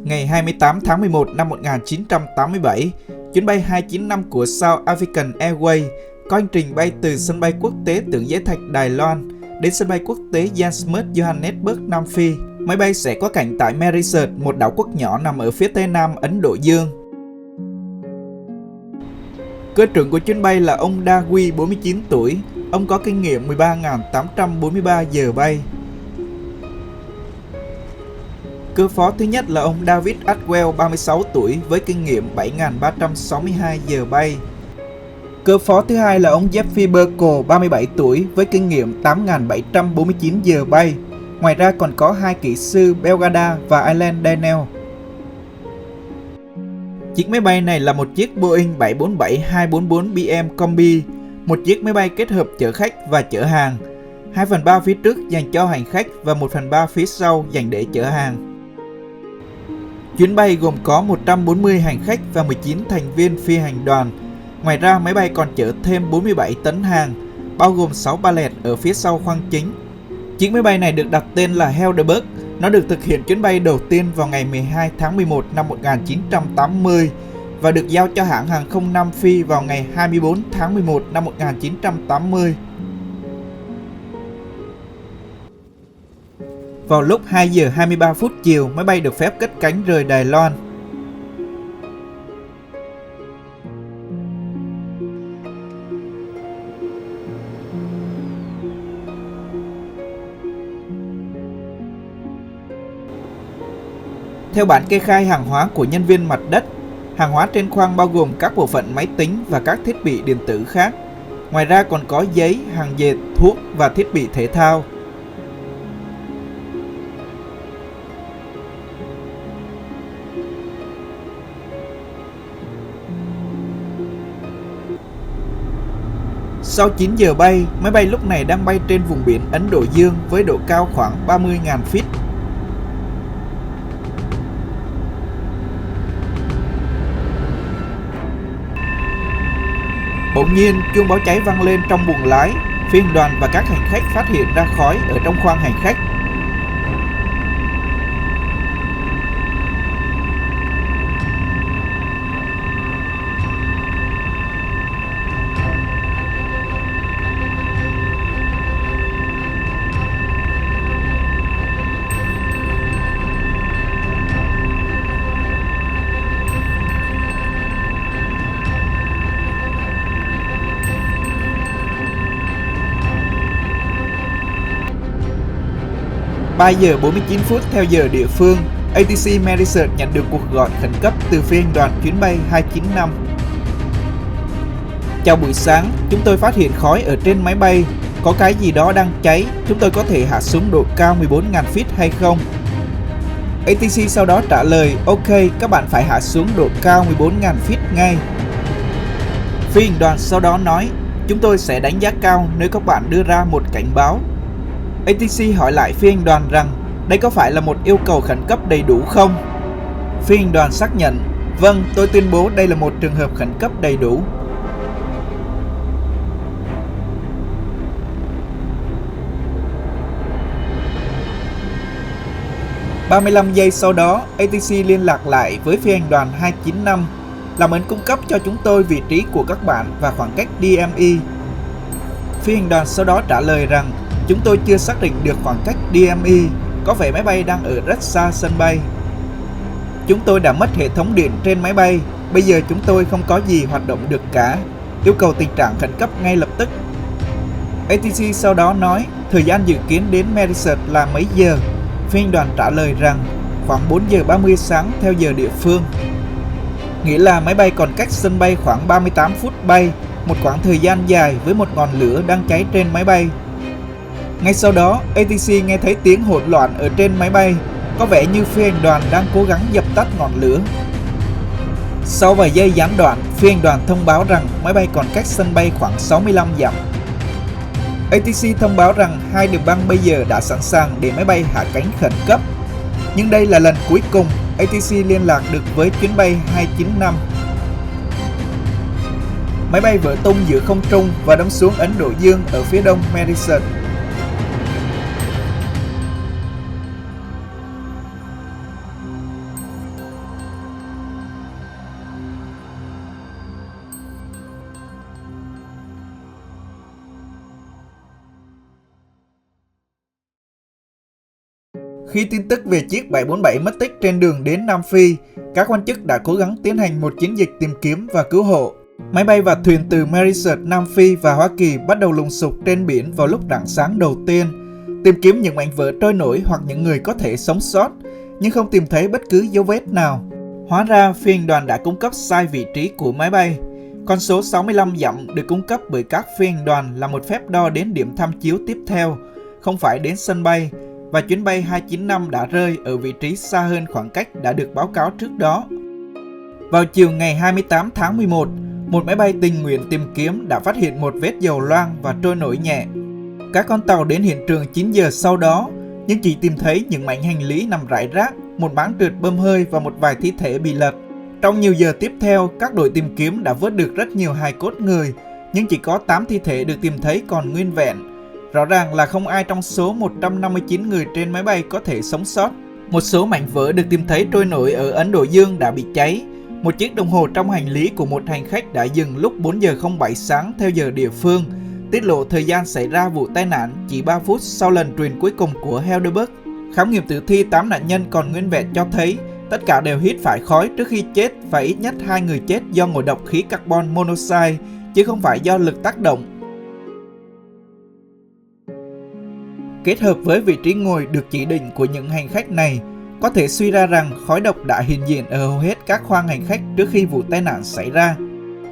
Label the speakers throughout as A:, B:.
A: ngày 28 tháng 11 năm 1987, chuyến bay 295 của South African Airways có hành trình bay từ sân bay quốc tế Tượng Giới Thạch Đài Loan đến sân bay quốc tế Jan Smuts Johannesburg, Nam Phi. Máy bay sẽ có cánh tại Mauritius, một đảo quốc nhỏ nằm ở phía tây nam Ấn Độ Dương. Cơ trưởng của chuyến bay là ông Dagui, 49 tuổi. Ông có kinh nghiệm 13.843 giờ bay. Cơ phó thứ nhất là ông David Atwell, 36 tuổi, với kinh nghiệm 7.362 giờ bay. Cơ phó thứ hai là ông Jeffrey Burkle, 37 tuổi, với kinh nghiệm 8.749 giờ bay. Ngoài ra còn có hai kỹ sư Belgada và Alan Daniel. Chiếc máy bay này là một chiếc Boeing 747-244BM Combi, một chiếc máy bay kết hợp chở khách và chở hàng. 2/3 phía trước dành cho hành khách và 1/3 phía sau dành để chở hàng. Chuyến bay gồm có 140 hành khách và 19 thành viên phi hành đoàn. Ngoài ra, máy bay còn chở thêm 47 tấn hàng, bao gồm 6 pallet ở phía sau khoang chính. Chiếc máy bay này được đặt tên là Helderberg. Nó được thực hiện chuyến bay đầu tiên vào ngày 12 tháng 11 năm 1980 và được giao cho hãng hàng không Nam Phi vào ngày 24 tháng 11 năm 1980. Vào lúc 2 giờ 23 phút chiều, máy bay được phép cất cánh rời Đài Loan. Theo bản kê khai hàng hóa của nhân viên mặt đất, hàng hóa trên khoang bao gồm các bộ phận máy tính và các thiết bị điện tử khác. Ngoài ra còn có giấy, hàng dệt, thuốc và thiết bị thể thao. Sau 9 giờ bay, máy bay lúc này đang bay trên vùng biển Ấn Độ Dương với độ cao khoảng 30.000 feet. Bỗng nhiên, chuông báo cháy vang lên trong buồng lái. Phi hành đoàn và các hành khách phát hiện ra khói ở trong khoang hành khách. Ba giờ 49 phút theo giờ địa phương, ATC Mauritius nhận được cuộc gọi khẩn cấp từ phi hành đoàn chuyến bay 295. Chào buổi sáng, chúng tôi phát hiện khói ở trên máy bay. Có cái gì đó đang cháy, chúng tôi có thể hạ xuống độ cao 14.000 feet hay không? ATC sau đó trả lời, OK, các bạn phải hạ xuống độ cao 14.000 feet ngay. Phi hành đoàn sau đó nói, chúng tôi sẽ đánh giá cao nếu các bạn đưa ra một cảnh báo. ATC hỏi lại phi hành đoàn rằng đây có phải là một yêu cầu khẩn cấp đầy đủ không? Phi hành đoàn xác nhận, vâng, tôi tuyên bố đây là một trường hợp khẩn cấp đầy đủ. "35 giây sau đó, ATC liên lạc lại với phi hành đoàn 295, làm ơn cung cấp cho chúng tôi vị trí của các bạn và khoảng cách DME. Phi hành đoàn sau đó trả lời rằng chúng tôi chưa xác định được khoảng cách DME, có vẻ máy bay đang ở rất xa sân bay. Chúng tôi đã mất hệ thống điện trên máy bay, bây giờ chúng tôi không có gì hoạt động được cả, yêu cầu tình trạng khẩn cấp ngay lập tức. ATC sau đó nói, thời gian dự kiến đến Mauritius là mấy giờ? Phi hành đoàn trả lời rằng khoảng 4 giờ 30 sáng theo giờ địa phương. Nghĩa là máy bay còn cách sân bay khoảng 38 phút bay, một quãng thời gian dài với một ngọn lửa đang cháy trên máy bay. Ngay sau đó, ATC nghe thấy tiếng hỗn loạn ở trên máy bay, có vẻ như phi hành đoàn đang cố gắng dập tắt ngọn lửa. Sau vài giây gián đoạn, phi hành đoàn thông báo rằng máy bay còn cách sân bay khoảng 65 dặm. ATC thông báo rằng hai đường băng bây giờ đã sẵn sàng để máy bay hạ cánh khẩn cấp. Nhưng đây là lần cuối cùng ATC liên lạc được với chuyến bay 295. Máy bay vỡ tung giữa không trung và đâm xuống Ấn Độ Dương ở phía đông Mauritius. Khi tin tức về chiếc 747 mất tích trên đường đến Nam Phi, các quan chức đã cố gắng tiến hành một chiến dịch tìm kiếm và cứu hộ. Máy bay và thuyền từ Mauritius, Nam Phi và Hoa Kỳ bắt đầu lùng sục trên biển vào lúc rạng sáng đầu tiên, tìm kiếm những mảnh vỡ trôi nổi hoặc những người có thể sống sót, nhưng không tìm thấy bất cứ dấu vết nào. Hóa ra, phi hành đoàn đã cung cấp sai vị trí của máy bay. Con số 65 dặm được cung cấp bởi các phi hành đoàn là một phép đo đến điểm tham chiếu tiếp theo, không phải đến sân bay, và chuyến bay 295 đã rơi ở vị trí xa hơn khoảng cách đã được báo cáo trước đó. Vào chiều ngày 28 tháng 11, một máy bay tình nguyện tìm kiếm đã phát hiện một vết dầu loang và trôi nổi nhẹ. Các con tàu đến hiện trường 9 giờ sau đó, nhưng chỉ tìm thấy những mảnh hành lý nằm rải rác, một máng trượt bơm hơi và một vài thi thể bị lật. Trong nhiều giờ tiếp theo, các đội tìm kiếm đã vớt được rất nhiều hài cốt người, nhưng chỉ có 8 thi thể được tìm thấy còn nguyên vẹn. Rõ ràng là không ai trong số 159 người trên máy bay có thể sống sót. Một số mảnh vỡ được tìm thấy trôi nổi ở Ấn Độ Dương đã bị cháy. Một chiếc đồng hồ trong hành lý của một hành khách đã dừng lúc 4 giờ 07 sáng theo giờ địa phương, tiết lộ thời gian xảy ra vụ tai nạn chỉ 3 phút sau lần truyền cuối cùng của Heidelberg. Khám nghiệm tử thi 8 nạn nhân còn nguyên vẹn cho thấy tất cả đều hít phải khói trước khi chết và ít nhất 2 người chết do ngộ độc khí carbon monoxide, chứ không phải do lực tác động. Kết hợp với vị trí ngồi được chỉ định của những hành khách này, có thể suy ra rằng khói độc đã hiện diện ở hầu hết các khoang hành khách trước khi vụ tai nạn xảy ra.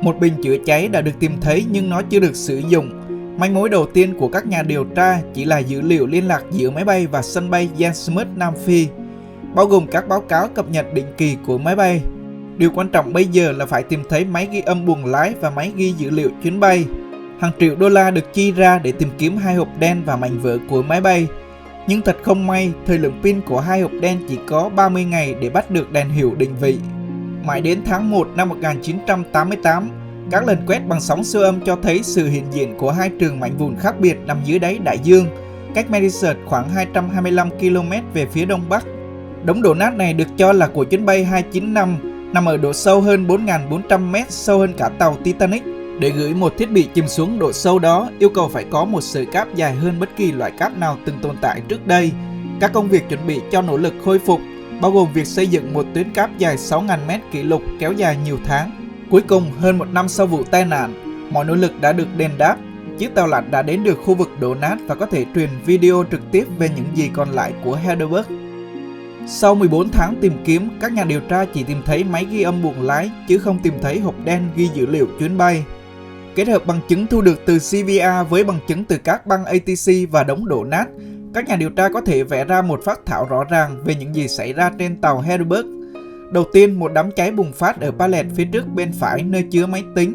A: Một bình chữa cháy đã được tìm thấy nhưng nó chưa được sử dụng. Manh mối đầu tiên của các nhà điều tra chỉ là dữ liệu liên lạc giữa máy bay và sân bay Jan Smuts, Nam Phi, bao gồm các báo cáo cập nhật định kỳ của máy bay. Điều quan trọng bây giờ là phải tìm thấy máy ghi âm buồng lái và máy ghi dữ liệu chuyến bay. Hàng triệu đô la được chi ra để tìm kiếm 2 hộp đen và mảnh vỡ của máy bay. Nhưng thật không may, thời lượng pin của 2 hộp đen chỉ có 30 ngày để bắt được đèn hiệu định vị. Mãi đến tháng 1 năm 1988, các lần quét bằng sóng siêu âm cho thấy sự hiện diện của 2 trường mảnh vụn khác biệt nằm dưới đáy đại dương, cách Mauritius khoảng 225 km về phía đông bắc. Đống đổ nát này được cho là của chuyến bay 295, nằm ở độ sâu hơn 4.400 m, sâu hơn cả tàu Titanic. Để gửi một thiết bị chìm xuống độ sâu đó, yêu cầu phải có một sợi cáp dài hơn bất kỳ loại cáp nào từng tồn tại trước đây. Các công việc chuẩn bị cho nỗ lực khôi phục, bao gồm việc xây dựng một tuyến cáp dài 6.000 m kỷ lục kéo dài nhiều tháng. Cuối cùng, hơn một năm sau vụ tai nạn, mọi nỗ lực đã được đền đáp. Chiếc tàu lặn đã đến được khu vực đổ nát và có thể truyền video trực tiếp về những gì còn lại của Heidelberg. Sau 14 tháng tìm kiếm, các nhà điều tra chỉ tìm thấy máy ghi âm buồng lái chứ không tìm thấy hộp đen ghi dữ liệu chuyến bay. Kết hợp bằng chứng thu được từ CVR với bằng chứng từ các băng ATC và đống đổ nát, các nhà điều tra có thể vẽ ra một phác thảo rõ ràng về những gì xảy ra trên tàu Heidelberg. Đầu tiên, một đám cháy bùng phát ở pallet phía trước bên phải nơi chứa máy tính.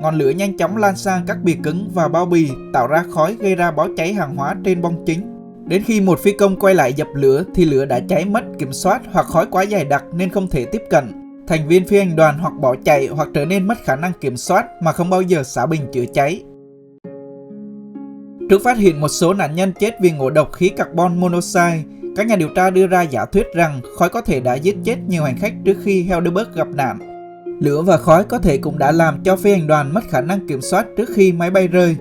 A: Ngọn lửa nhanh chóng lan sang các bìa cứng và bao bì, tạo ra khói gây ra báo cháy hàng hóa trên bong chính. Đến khi một phi công quay lại dập lửa thì lửa đã cháy mất kiểm soát hoặc khói quá dày đặc nên không thể tiếp cận. Thành viên phi hành đoàn hoặc bỏ chạy hoặc trở nên mất khả năng kiểm soát mà không bao giờ xả bình chữa cháy. Trước phát hiện một số nạn nhân chết vì ngộ độc khí carbon monoxide, các nhà điều tra đưa ra giả thuyết rằng khói có thể đã giết chết nhiều hành khách trước khi Heidelberg gặp nạn. Lửa và khói có thể cũng đã làm cho phi hành đoàn mất khả năng kiểm soát trước khi máy bay rơi.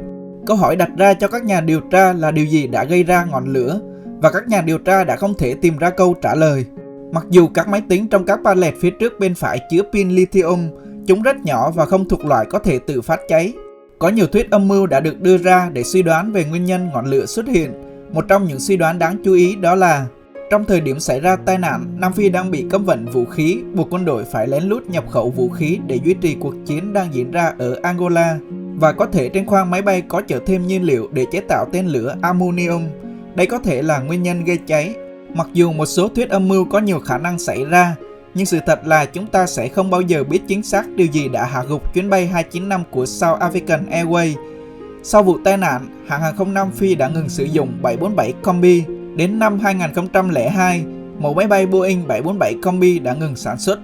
A: Câu hỏi đặt ra cho các nhà điều tra là điều gì đã gây ra ngọn lửa, và các nhà điều tra đã không thể tìm ra câu trả lời. Mặc dù các máy tính trong các pallet phía trước bên phải chứa pin lithium, chúng rất nhỏ và không thuộc loại có thể tự phát cháy. Có nhiều thuyết âm mưu đã được đưa ra để suy đoán về nguyên nhân ngọn lửa xuất hiện. Một trong những suy đoán đáng chú ý đó là trong thời điểm xảy ra tai nạn, Nam Phi đang bị cấm vận vũ khí, buộc quân đội phải lén lút nhập khẩu vũ khí để duy trì cuộc chiến đang diễn ra ở Angola. Và có thể trên khoang máy bay có chở thêm nhiên liệu để chế tạo tên lửa ammonium. Đây có thể là nguyên nhân gây cháy. Mặc dù một số thuyết âm mưu có nhiều khả năng xảy ra, nhưng sự thật là chúng ta sẽ không bao giờ biết chính xác điều gì đã hạ gục chuyến bay 295 của South African Airways. Sau vụ tai nạn, hãng hàng không Nam Phi đã ngừng sử dụng 747 Combi. Đến năm 2002, mẫu máy bay Boeing 747 Combi đã ngừng sản xuất.